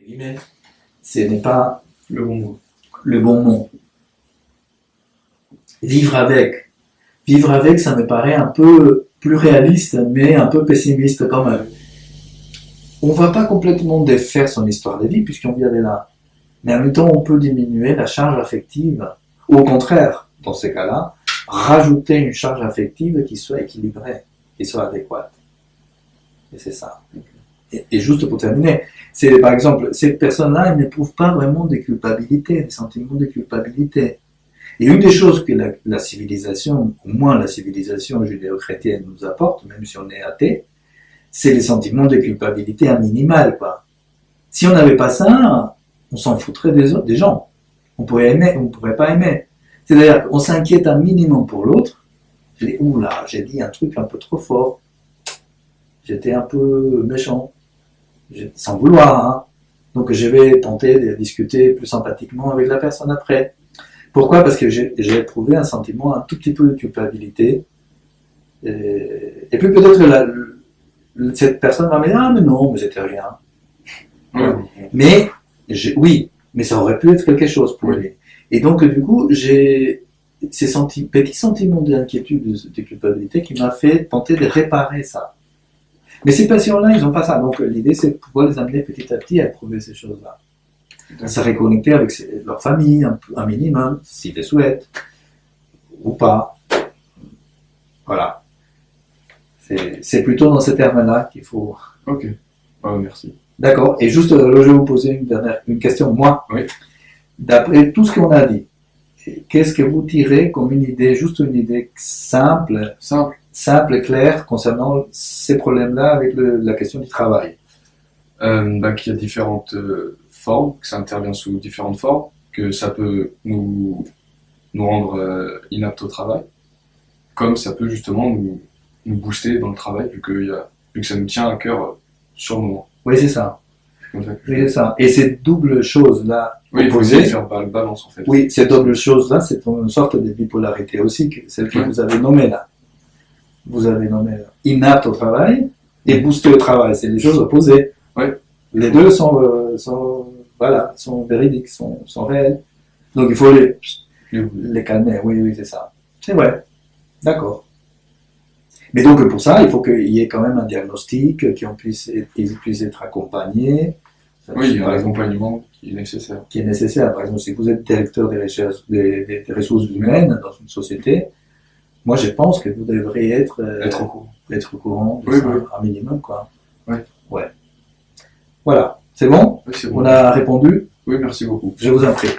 guillemets, ce n'est pas Le bon mot. le bon mot. Vivre avec. Vivre avec, ça me paraît un peu plus réaliste, mais un peu pessimiste quand même. On ne va pas complètement défaire son histoire de vie, puisqu'on vit avec là. Mais en même temps, on peut diminuer la charge affective. Ou au contraire, dans ces cas-là, rajouter une charge affective qui soit équilibrée, qui soit adéquate. Et c'est ça. Et juste pour terminer, c'est par exemple, cette personne-là, elle n'éprouve pas vraiment de culpabilité, des sentiments de culpabilité. Et une des choses que la civilisation, au moins la civilisation judéo-chrétienne nous apporte, même si on est athée, c'est les sentiments de culpabilité à minimal, quoi. Si on n'avait pas ça, on s'en foutrait des gens. On pourrait aimer, on ne pourrait pas aimer. C'est-à-dire qu'on s'inquiète un minimum pour l'autre. Je dis, oula, j'ai dit un truc un peu trop fort. J'étais un peu méchant. Sans vouloir, hein. Donc je vais tenter de discuter plus sympathiquement avec la personne après. Pourquoi ? Parce que j'ai éprouvé un sentiment un tout petit peu de culpabilité. Et puis peut-être cette personne va me dire, ah mais non, mais c'était rien. Mais, oui, mais ça aurait pu être quelque chose pour lui. Et donc du coup, j'ai ces petits sentiments d'inquiétude, de culpabilité qui m'a fait tenter de réparer ça. Mais ces patients-là, ils n'ont pas ça. Donc l'idée, c'est de pouvoir les amener petit à petit à éprouver ces choses-là. À se reconnecter avec leur famille, un minimum, s'ils le souhaitent, ou pas. Voilà. C'est plutôt dans ces termes-là qu'il faut... Ok. Merci. D'accord. Et juste, je vais vous poser une question. Moi, oui. D'après tout ce qu'on a dit, qu'est-ce que vous tirez comme une idée, juste une idée simple et claire concernant ces problèmes-là avec la question du travail? Qu'il y a différentes formes, que ça intervient sous différentes formes, que ça peut nous rendre inaptes au travail, comme ça peut justement nous booster dans le travail, vu que ça nous tient à cœur sur le moment. Oui, c'est ça. Oui, c'est ça. Et ces doubles choses-là, il faut essayer de faire le balance en fait. Oui, ces doubles choses-là, c'est une sorte de bipolarité aussi, celle que vous avez nommée là. Vous avez nommé inapte au travail et boosté au travail. C'est des choses opposées. Oui. Les deux sont véridiques, sont réels. Donc il faut les calmer. Oui, c'est ça. C'est vrai. D'accord. Mais donc pour ça, il faut qu'il y ait quand même un diagnostic, qu'ils puissent être accompagnés. Oui, il y a un accompagnement qui est nécessaire. Par exemple, si vous êtes directeur des ressources humaines dans une société, moi je pense que vous devriez être au courant de ça, un minimum, quoi. Oui. Ouais. Voilà. C'est bon ? Oui, c'est bon. On a répondu ? Oui, merci beaucoup. Je vous en prie.